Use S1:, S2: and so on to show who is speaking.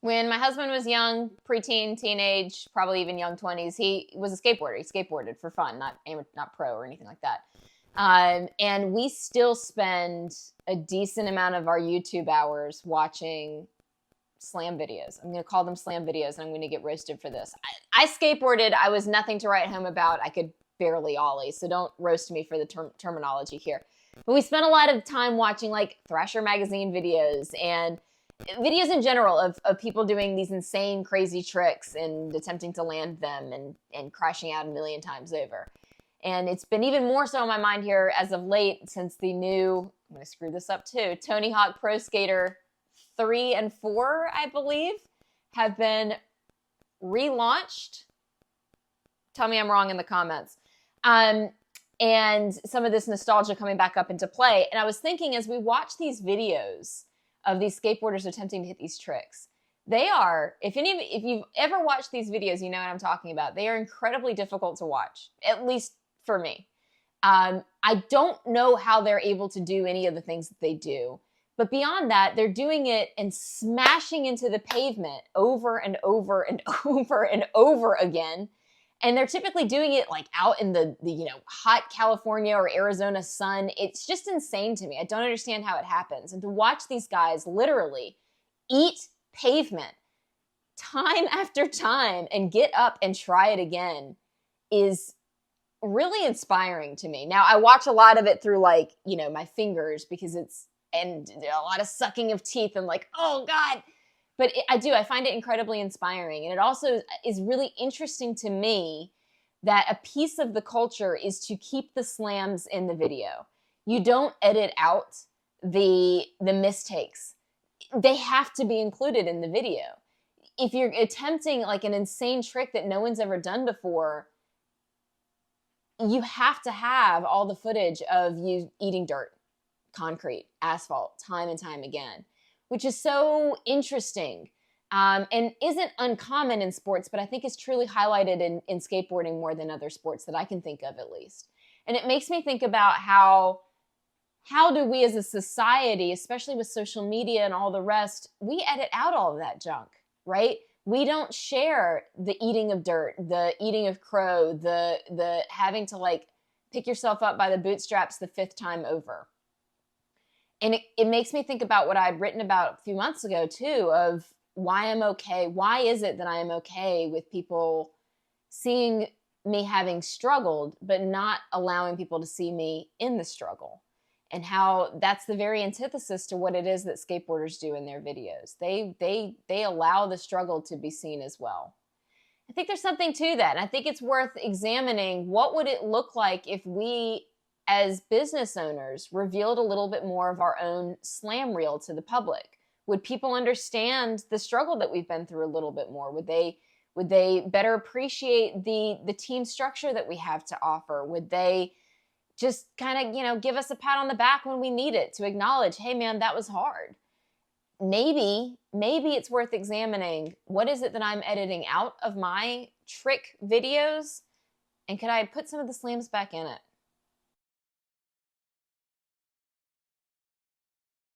S1: When my husband was young, preteen, teenage, probably even young 20s, he was a skateboarder. He skateboarded for fun, not pro or anything like that. And we still spend a decent amount of our YouTube hours watching slam videos. I'm going to call them slam videos, and I'm going to get roasted for this. I skateboarded. I was nothing to write home about. I could barely ollie, so don't roast me for the terminology here. But we spent a lot of time watching like Thrasher Magazine videos and videos in general of people doing these insane, crazy tricks and attempting to land them and crashing out a million times over. And it's been even more so on my mind here as of late since the new, I'm going to screw this up too, Tony Hawk Pro Skater 3 and 4, I believe, have been relaunched. Tell me I'm wrong in the comments. And some of this nostalgia coming back up into play. And I was thinking as we watch these videos of these skateboarders attempting to hit these tricks, they are, if you've ever watched these videos, you know what I'm talking about. They are incredibly difficult to watch, at least for me. I don't know how they're able to do any of the things that they do. But beyond that, they're doing it and smashing into the pavement over and over and over and over again. And they're typically doing it like out in the hot California or Arizona sun. It's just insane to me. I don't understand how it happens. And to watch these guys literally eat pavement time after time and get up and try it again is really inspiring to me. Now, I watch a lot of it through like, my fingers because and a lot of sucking of teeth and like, oh God. But I find it incredibly inspiring. And it also is really interesting to me that a piece of the culture is to keep the slams in the video. You don't edit out the mistakes. They have to be included in the video. If you're attempting like an insane trick that no one's ever done before, you have to have all the footage of you eating dirt, concrete, asphalt, time and time again, which is so interesting and isn't uncommon in sports, but I think is truly highlighted in skateboarding more than other sports that I can think of at least. And it makes me think about how do we as a society, especially with social media and all the rest, we edit out all of that junk, right? We don't share the eating of dirt, the eating of crow, the having to like pick yourself up by the bootstraps the 5th time over. And it makes me think about what I'd written about a few months ago, too, of why I'm okay. Why is it that I am okay with people seeing me having struggled, but not allowing people to see me in the struggle? And how that's the very antithesis to what it is that skateboarders do in their videos. They allow the struggle to be seen as well. I think there's something to that. And I think it's worth examining what would it look like if we as business owners revealed a little bit more of our own slam reel to the public? Would people understand the struggle that we've been through a little bit more? Would they better appreciate the team structure that we have to offer? Would they just kind of, give us a pat on the back when we need it to acknowledge, hey man, that was hard. Maybe it's worth examining what is it that I'm editing out of my trick videos, and could I put some of the slams back in it?